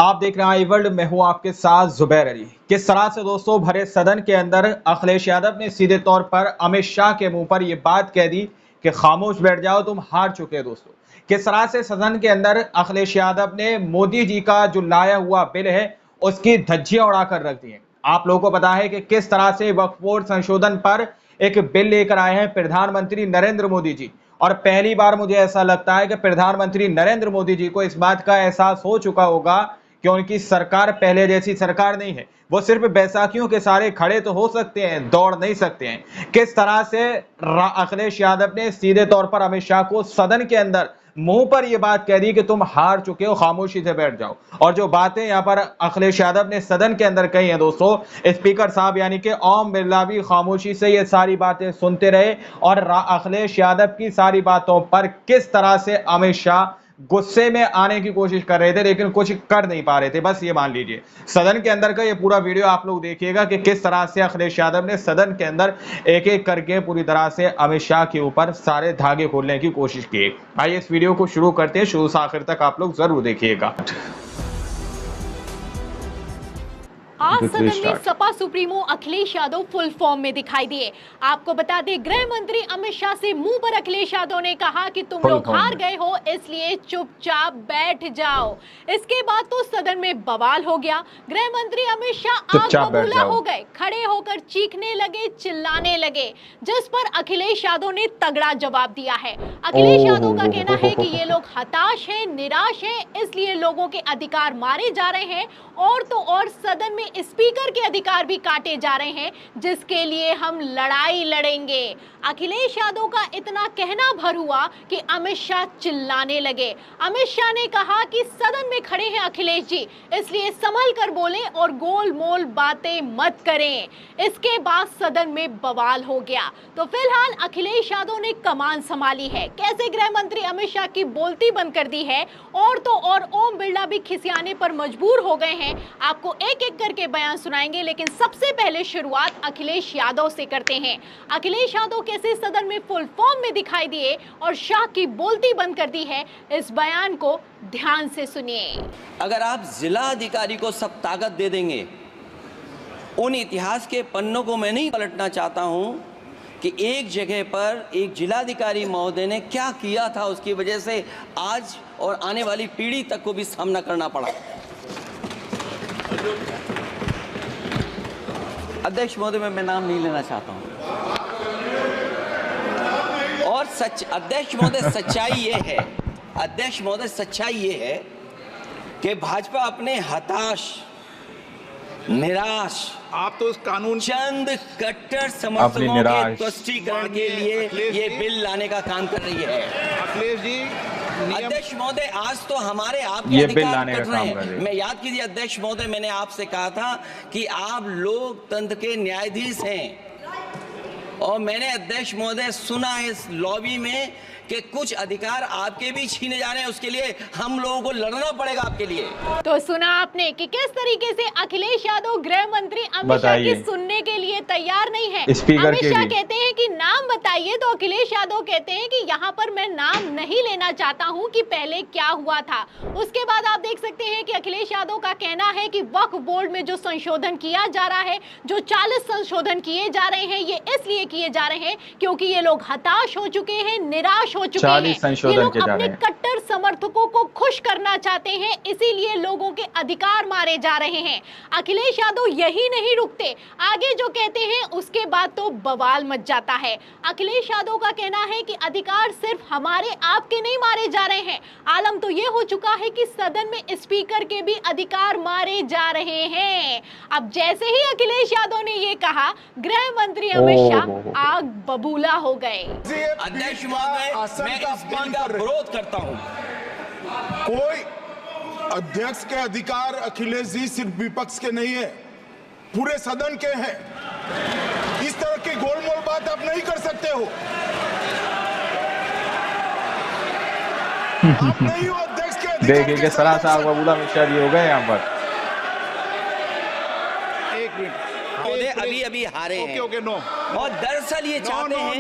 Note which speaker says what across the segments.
Speaker 1: आप देख रहे हैं वर्ल्ड में हूं आपके साथ जुबैर अली। किस तरह से दोस्तों भरे सदन के अंदर अखिलेश यादव ने सीधे तौर पर अमित शाह के मुंह पर यह बात कह दी कि खामोश बैठ जाओ, तुम हार चुके हैं। दोस्तों किस तरह से सदन के अंदर अखिलेश यादव ने मोदी जी का जो लाया हुआ बिल है उसकी धज्जियां उड़ाकर रख दी हैं। आप लोगों को पता है कि किस तरह से वक्फ बोर्ड संशोधन पर एक बिल लेकर आए हैं प्रधानमंत्री नरेंद्र मोदी जी। और पहली बार मुझे ऐसा लगता है कि प्रधानमंत्री नरेंद्र मोदी जी को इस बात का एहसास हो चुका होगा कि उनकी सरकार पहले जैसी सरकार नहीं है। वो सिर्फ बैसाखियों के सहारे खड़े तो हो सकते हैं, दौड़ नहीं सकते हैं। किस तरह से अखिलेश यादव ने सीधे तौर पर अमित शाह को सदन के अंदर मुंह पर यह बात कह दी कि तुम हार चुके हो, खामोशी से बैठ जाओ। और जो बातें यहां पर अखिलेश यादव ने सदन के अंदर कही हैं दोस्तों, स्पीकर साहब यानी कि ओम बिरला भी खामोशी से ये सारी बातें सुनते रहे। और अखिलेश यादव की सारी बातों पर किस तरह से अमित शाह गुस्से में आने की कोशिश कर रहे थे लेकिन कुछ कर नहीं पा रहे थे। बस ये मान लीजिए सदन के अंदर का ये पूरा वीडियो आप लोग देखिएगा कि किस तरह से अखिलेश यादव ने सदन के अंदर एक एक करके पूरी तरह से अमित शाह के ऊपर सारे धागे खोलने की कोशिश की। आइए इस वीडियो को शुरू करते हैं, शुरू से आखिर तक आप लोग जरूर देखिएगा।
Speaker 2: आज सदन में Sapa supremo Akhilesh Yadav full form में दिखाई दिए। आपको बता दें, गृह मंत्री अमित शाह से मुंह पर अखिलेश यादव ने कहा कि तुम लोग हार गए हो, इसलिए चुपचाप बैठ जाओ। इसके बाद तो सदन में बवाल हो गया। गृह मंत्री अमित शाह आग बबूला हो गए, खड़े होकर चीखने लगे, चिल्लाने लगे, जिस पर अखिलेश यादव ने तगड़ा जवाब दिया है। अखिलेश यादव का कहना है कि ये लोग हताश हैं, निराश हैं, इसलिए लोगों के अधिकार मारे जा रहे हैं और तो और सदन में स्पीकर के अधिकार भी काटे जा रहे हैं, जिसके लिए हम लड़ाई लड़ेंगे। अखिलेश यादव का इतना कहना भर हुआ कि अमित शाह चिल्लाने लगे। अमित शाह ने कहा कि सदन में खड़े हैं अखिलेश जी, इसलिए संभल कर बोलें और गोल मोल बातें मत करें। इसके बाद सदन में बवाल हो गया। तो फिलहाल अखिलेश यादव ने कमान संभाली है, कैसे गृह मंत्री अमित शाह की बोलती बंद कर दी है और तो और ओम बिरला भी खिसियाने पर मजबूर हो गए हैं। आपको एक एक करके बयान सुनाएंगे, लेकिन सबसे पहले शुरुआत अखिलेश यादव से करते हैं। अखिलेश यादव कैसे सदन में फुल फॉर्म में दिखाई दिए और शाह की बोलती बंद कर दी है, इस बयान को ध्यान से सुनिए।
Speaker 3: अगर आप जिला अधिकारी को सब ताकत दे देंगे, उन इतिहास के पन्नों को मैं नहीं पलटना चाहता हूं कि एक जगह पर एक जिलाधिकारी महोदय ने क्या किया था, उसकी वजह से आज और आने वाली पीढ़ी तक को भी सामना करना पड़ा। अध्यक्ष महोदय मैं नाम नहीं लेना चाहता हूं। और अध्यक्ष महोदय सच्चाई ये है कि भाजपा अपने हताश, निराश,
Speaker 4: आप तो इस कानून
Speaker 3: चंद कट्टर समर्थकों के तुष्टीकरण के लिए ये बिल लाने का काम कर रही है।
Speaker 4: अखिलेश जी,
Speaker 3: अध्यक्ष महोदय आज तो हमारे आपके अधिकार कट रहे हैं। मैं याद कीजिए अध्यक्ष महोदय, मैंने आपसे कहा था कि आप लोकतंत्र के न्यायाधीश हैं और मैंने अध्यक्ष महोदय सुना है इस लॉबी में कि कुछ अधिकार आपके भी छीने जा रहे हैं, उसके लिए हम लोगों को लड़ना पड़ेगा आपके लिए।
Speaker 2: तो सुना आपने कि किस तरीके से अखिलेश यादव गृह मंत्री अमित शाह की सुनने के लिए तैयार नहीं है। अमित शाह कहते हैं कि नाम बताइए, तो अखिलेश यादव कहते हैं कि यहाँ पर मैं नाम नहीं लेना चाहता हूँ कि पहले क्या हुआ था। उसके बाद आप देख सकते हैं कि अखिलेश यादव का कहना है कि वक्फ बोर्ड में जो संशोधन किया जा रहा है, जो 40 संशोधन किए जा रहे हैं, ये इसलिए किए जा रहे हैं क्योंकि ये लोग हताश हो चुके हैं, निराश हो चुके हैं। ये लोग अपने कट्टर समर्थकों को खुश करना चाहते हैं, इसीलिए लोगों के अधिकार मारे जा रहे हैं। अखिलेश यादव यही नहीं रुकते, आगे जो कहते हैं उसके बाद तो बवाल मच जाता है। अखिलेश यादव का कहना है कि अधिकार सिर्फ हमारे आपके नहीं मारे जा रहे हैं, आलम तो ये हो चुका है कि सदन में स्पीकर के भी अधिकार मारे जा रहे हैं। अब जैसे ही अखिलेश यादव ने ये कहा, गृह मंत्री अमित शाह आग बबूला हो गए।
Speaker 3: अध्यक्ष महोदय, मैं इस बिल का विरोध करता हूं।
Speaker 4: कोई अध्यक्ष के अधिकार अखिलेश जी सिर्फ विपक्ष के नहीं है, पूरे सदन के हैं। इस तरह की गोलमोल बात आप नहीं कर सकते हो। आप नहीं हो अध्यक्ष के अधिकार।
Speaker 1: देखिए किस तरह से आग बबूला मिश्रा जी हो गए यहाँ पर।
Speaker 3: अभी अभी हारे हैं।
Speaker 4: Okay, no.
Speaker 3: और दरअसल ये चाहते हैं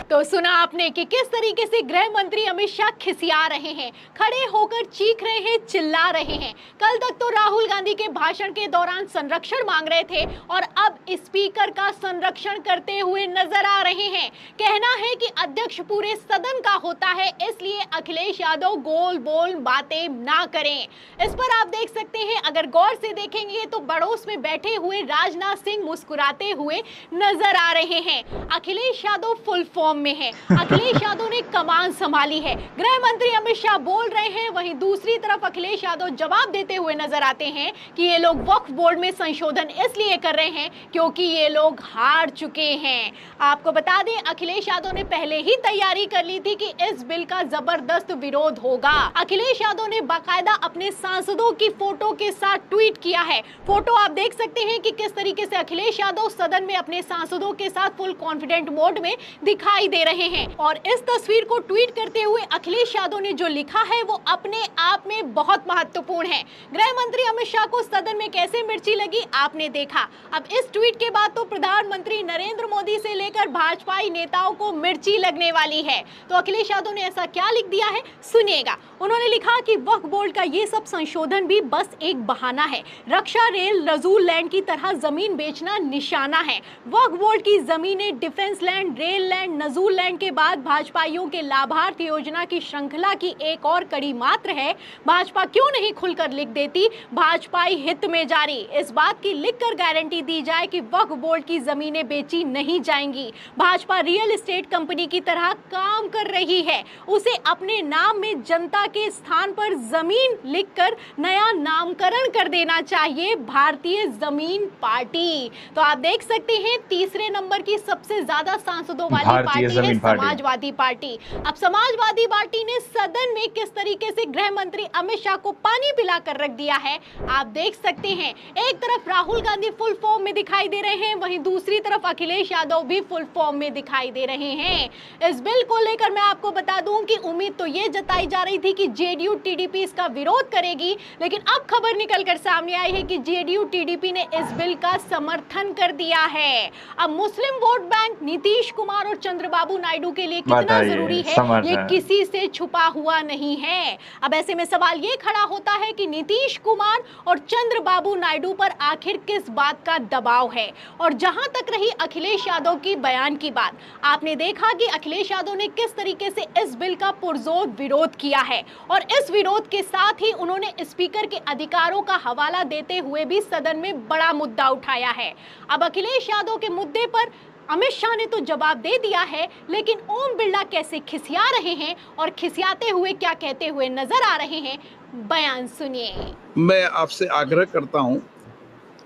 Speaker 2: तो सुना आपने कि किस तरीके से गृह मंत्री अमित शाह खिसिया रहे हैं, खड़े होकर चीख रहे हैं, चिल्ला रहे हैं। कल तक तो राहुल गांधी के भाषण के दौरान संरक्षण मांग रहे थे और अब स्पीकर का संरक्षण करते हुए नजर आ रहे हैं। कहना है कि अध्यक्ष पूरे सदन का होता है, इसलिए अखिलेश यादव गोल बोल बातें ना करें। इस पर आप देख सकते हैं, अगर गौर से देखेंगे तो बड़ोस में बैठे हुए राजनाथ सिंह मुस्कुराते हुए नजर आ रहे हैं। अखिलेश यादव फुल फॉर्म में है, अखिलेश यादव ने कमान संभाली है। गृह मंत्री अमित शाह बोल रहे हैं, वहीं दूसरी तरफ अखिलेश यादव जवाब देते हुए नजर आते हैं कि ये लोग वक्फ बोर्ड में संशोधन इसलिए कर रहे हैं क्योंकि ये लोग हार चुके हैं। आपको बता दें, अखिलेश यादव ने पहले ही तैयारी कर ली थी कि इस बिल का जबरदस्त विरोध होगा। अखिलेश यादव ने बाकायदा अपने सांसदों की फोटो के साथ ट्वीट किया है। फोटो आप देख सकते हैं कि किस तरीके से अखिलेश यादव सदन में अपने सांसदों के साथ फुल कॉन्फिडेंट मोड में दिखाई दे रहे हैं। और इस तस्वीर को ट्वीट करते हुए अखिलेश यादव ने जो लिखा है वो अपने आप में बहुत महत्वपूर्ण है। गृह मंत्री अमित शाह को सदन में कैसे मिर्ची लगी आपने देखा। अब इस ट्वीट के बाद तो प्रधानमंत्री नरेंद्र मोदी से लेकर भाजपाई नेताओं को मिर्ची लगने वाली है। तो अखिलेश यादव ने ऐसा क्या लिख दिया है, सुनिएगा। उन्होंने लिखा कि वक्फ बोर्ड का ये सब संशोधन भी बस एक बहाना है। रक्षा, रेल, रजूल लैंड की तरह जमीन बेचना निशाना है। वक्फ बोर्ड की जमीनें डिफेंस लैंड, रेल लैंड, नजूल लैंड के बाद भाजपाइयों के लाभार्थ योजना की श्रृंखला की एक और कड़ी मात्र है। भाजपा क्यों नहीं खुलकर लिख देती, भाजपाई हित में जारी। इस बात की लिखकर गारंटी दी जाए कि वक्फ बोर्ड की जमीनें बेची नहीं जाएंगी। भाजपा रियल एस्टेट कंपनी की तरह काम कर रही है। उसे अपने नाम में जनता के स्थान पर जमीन लिखकर नया नामकरण कर देना चाहिए, भारतीय जमीन पार्टी। तो आप देख सकते हैं, तीसरे नंबर की सबसे ज्यादा सांसदों वाली पार्टी है समाजवादी पार्टी। अब समाजवादी पार्टी ने सदन में किस तरीके से गृह मंत्री अमित शाह को पानी पिलाकर रख दिया है आप देख सकते हैं। एक तरफ राहुल गांधी फुल फॉर्म में दिखाई दे रहे हैं, वहीं दूसरी तरफ अखिलेश यादव भी फुल फॉर्म में दिखाई दे रहे हैं। इस बिल को लेकर मैं आपको बता दूं कि उम्मीद तो ये जताई जा रही थी कि जेडीयू टीडीपी इसका विरोध करेगी, लेकिन अब खबर निकलकर सामने आई है कि जेडीयू टीडीपी ने इस बिल का समर्थन कर दिया है। अब मुस्लिम वोट बैंक नीतीश कुमार और चंद्रबाबू नायडू के लिए कितना जरूरी है ये किसी से छुपा हुआ नहीं है। अब ऐसे में सवाल ये खड़ा होता है कि नीतीश कुमार और चंद्रबाबू नायडू पर आखिर किस बात का दबाव है। और जहां तक रही अखिलेश यादव की बयान की बात, आपने देखा कि अखिलेश यादव ने किस तरीके से इस बिल का पुरजोर विरोध किया है और इस विरोध के साथ ही उन्होंने स्पीकर के अधिकारों का हवाला देते हुए भी सदन में बड़ा मुद्दा उठाया है। अब अखिलेश यादव के मुद्दे पर अमित शाह ने तो जवाब दे दिया है, लेकिन ओम बिरला कैसे खिसिया रहे हैं और खिसियाते हुए क्या कहते हुए नजर आ रहे हैं, बयान सुनिए।
Speaker 5: मैं आपसे आग्रह करता हूं,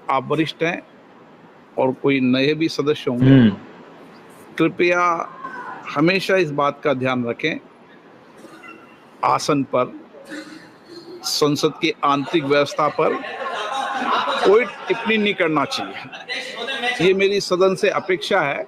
Speaker 5: आप वरिष्ठ हैं और कोई नए भी सदस्य होंगे, कृपया हमेशा इस बात का ध्यान रखें, आसन पर, संसद की आंतरिक व्यवस्था पर कोई टिप्पणी नहीं करना चाहिए। ये मेरी सदन से अपेक्षा है।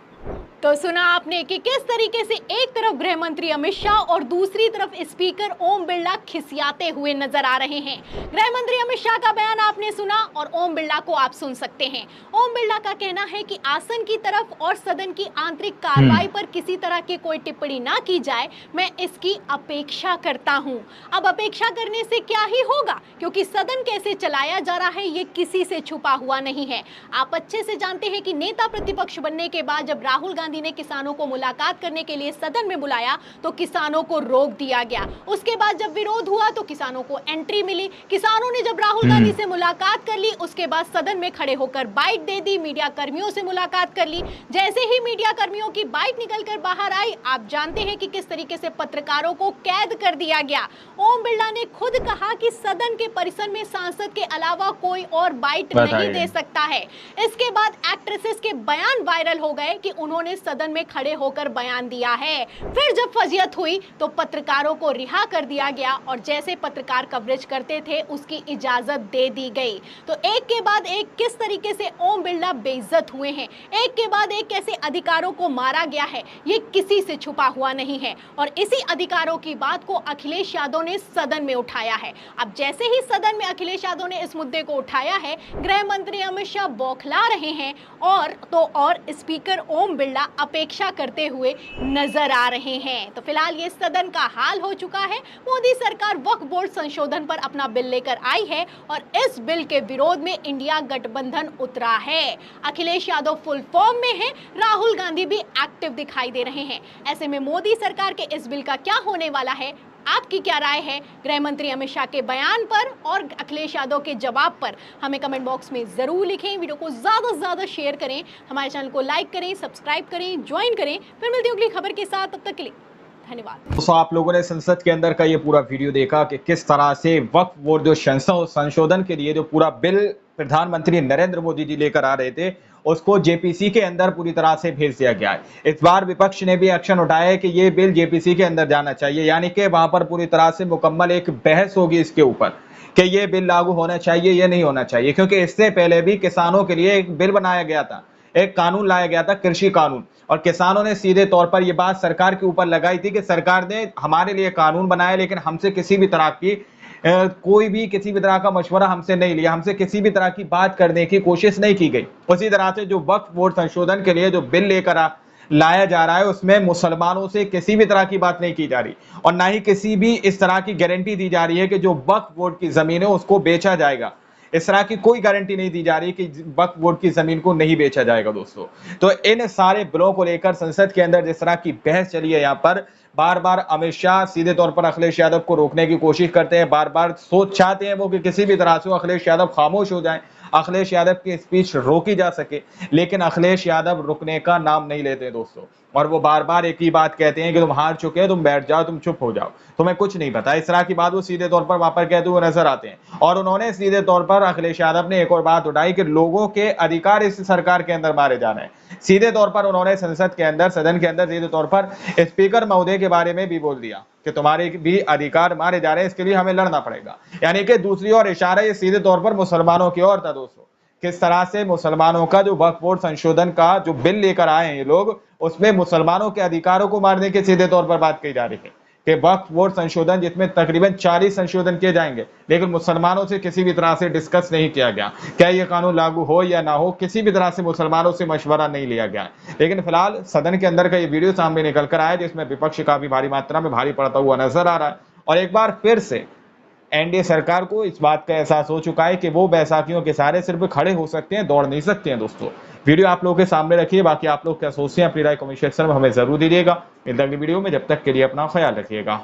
Speaker 2: तो सुना आपने कि किस तरीके से एक तरफ गृह मंत्री अमित शाह और दूसरी तरफ स्पीकर ओम बिरला खिसियाते हुए नजर आ रहे हैं। गृह मंत्री अमित शाह का बयान आपने सुना और ओम बिरला को आप सुन सकते हैं। ओम बिरला का कहना है कि आसन की तरफ और सदन की आंतरिक कार्रवाई पर किसी तरह की कोई टिप्पणी ना की जाए, मैं इसकी अपेक्षा करता हूं। अब अपेक्षा करने से क्या ही होगा, क्योंकि सदन कैसे चलाया जा रहा है ये किसी से छुपा हुआ नहीं है। आप अच्छे से जानते हैं कि नेता प्रतिपक्ष बनने के बाद जब राहुल गांधी ने किसानों को मुलाकात करने के लिए सदन में बुलाया तो किसानों को रोक दिया गया। उसके बाद जब विरोध हुआ तो किसानों को एंट्री मिली। किसानों ने जब राहुल गांधी से मुलाकात कर ली, उसके बाद सदन में खड़े होकर बाइट दे दी, मीडिया कर्मियों से मुलाकात कर ली। जैसे ही मीडिया कर्मियों की बाइट निकलकर बाहर आई, आप जानते हैं कि किस तरीके से पत्रकारों को कैद कर दिया गया। ओम बिरला ने खुद कहा कि सदन के परिसर में सांसद के अलावा कोई और बाइट नहीं दे सकता है। इसके बाद एक्ट्रेसेस के बयान वायरल हो गए कि उन्होंने सदन में खड़े होकर बयान दिया है। फिर जब फजीयत हुई तो पत्रकारों को रिहा कर दिया गया और जैसे पत्रकार कवरेज करते थे उसकी इजाजत दे दी गई। तो एक के बाद एक किस तरीके से ओम बिरला बेइज्जत हुए हैं, एक के बाद एक कैसे अधिकारों को मारा गया है, ये किसी से छुपा हुआ नहीं है। और इसी अधिकारों की बात को अखिलेश यादव ने सदन में उठाया है। अब जैसे ही सदन में अखिलेश यादव ने इस मुद्दे को उठाया है, गृह मंत्री अमित शाह बौखला रहे हैं और स्पीकर ओम बिरला अपेक्षा करते हुए नजर आ रहे हैं। तो फिलहाल ये सदन का हाल हो चुका है। मोदी सरकार वक्फ बोर्ड संशोधन पर अपना बिल लेकर आई है और इस बिल के विरोध में इंडिया गठबंधन उतरा है। अखिलेश यादव फुल फॉर्म में है, राहुल गांधी भी एक्टिव दिखाई दे रहे हैं। ऐसे में मोदी सरकार के इस बिल का क्या होने वाला है, आपकी क्या राय है गृह मंत्री अमित शाह के बयान पर और अखिलेश यादव के जवाब पर, हमें कमेंट बॉक्स में जरूर लिखें। वीडियो को ज्यादा से ज्यादा शेयर करें, हमारे चैनल को लाइक करें, सब्सक्राइब करें, ज्वाइन करें। फिर मिलती हूँ अगली खबर के साथ, तब तक के लिए धन्यवाद।
Speaker 1: दोस्तों, आप लोगों ने संसद के अंदर का ये पूरा वीडियो देखा कि किस तरह से वक्फ बोर्ड जो संशोधन के लिए जो पूरा बिल प्रधानमंत्री नरेंद्र मोदी जी लेकर आ रहे थे उसको जेपीसी के अंदर पूरी तरह से भेज दिया गया है। इस बार विपक्ष ने भी एक्शन उठाया है कि ये बिल जेपीसी के अंदर जाना चाहिए, यानी कि वहां पर पूरी तरह से मुकम्मल एक बहस होगी इसके ऊपर कि ये बिल लागू होना चाहिए या नहीं होना चाहिए। क्योंकि इससे पहले भी किसानों के लिए एक बिल बनाया गया था, एक कानून लाया गया था, कृषि कानून, और किसानों ने सीधे तौर पर यह बात सरकार के ऊपर लगाई थी कि सरकार ने हमारे लिए कानून बनाया लेकिन हमसे किसी भी तरह की कोई भी किसी भी तरह का मशवरा हमसे नहीं लिया, हमसे किसी भी तरह की बात करने की कोशिश नहीं की गई। उसी तरह से जो वक्फ बोर्ड संशोधन के लिए जो बिल लेकर लाया जा रहा है उसमें मुसलमानों से किसी भी तरह की बात नहीं की जा रही और ना ही किसी भी इस तरह की गारंटी दी जा रही है कि जो वक्फ बोर्ड की जमीन है उसको बेचा जाएगा। इस तरह की कोई गारंटी नहीं दी जा रही कि वक्फ बोर्ड की जमीन को नहीं बेचा जाएगा। दोस्तों, तो इन सारे बिलों को लेकर संसद के अंदर जिस तरह की बहस चली है, यहाँ पर बार बार अमित शाह सीधे तौर पर अखिलेश यादव को रोकने की कोशिश करते हैं, बार बार चाहते हैं वो कि किसी भी तरह से अखिलेश यादव खामोश हो जाएं, अखिलेश यादव की स्पीच रोकी जा सके, लेकिन अखिलेश यादव रुकने का नाम नहीं लेते दोस्तों। और वो बार बार एक ही बात कहते हैं कि तुम हार चुके हो, तुम बैठ जाओ, तुम चुप हो जाओ, तुम्हें कुछ नहीं पता। इस तरह की बात वो सीधे तौर पर वहां पर कहते हुए नजर आते हैं। और उन्होंने सीधे तौर पर अखिलेश यादव ने एक और बात उठाई कि लोगों के अधिकार इस सरकार के अंदर मारे जा रहे हैं। सीधे तौर पर उन्होंने संसद के अंदर, सदन के अंदर सीधे तौर पर स्पीकर महोदय के बारे में भी बोल दिया कि तुम्हारे भी अधिकार मारे जा रहे हैं, इसके लिए हमें लड़ना पड़ेगा। यानी कि दूसरी ओर इशारा ये सीधे तौर पर मुसलमानों की ओर था दोस्तों। किस तरह से मुसलमानों का जो वक्फ बोर्ड संशोधन का जो बिल लेकर आए हैं ये लोग, उसमें मुसलमानों के अधिकारों को मारने के सीधे तौर पर बात कही जा रही है कि वक्फ बोर्ड संशोधन जिसमें तकरीबन 40 संशोधन किए जाएंगे, लेकिन मुसलमानों से किसी भी तरह से डिस्कस नहीं किया गया। क्या ये कानून लागू हो या ना हो, किसी भी तरह से मुसलमानों से मशवरा नहीं लिया गया। लेकिन फिलहाल सदन के अंदर का ये वीडियो सामने निकल कर आया जिसमें विपक्ष काफी भारी मात्रा में भारी पड़ता हुआ नजर आ रहा है। और एक बार फिर से एनडीए सरकार को इस बात का एहसास हो चुका है कि वो बैसाखियों के सहारे सिर्फ खड़े हो सकते हैं, दौड़ नहीं सकते हैं। दोस्तों, वीडियो आप लोगों के सामने रखिए, बाकी आप लोग क्या सोचते हैं अपनी राय कमेंट सेक्शन में हमें जरूर दीजिएगा। मिलते हैं अगली वीडियो में, जब तक के लिए अपना ख्याल रखिएगा।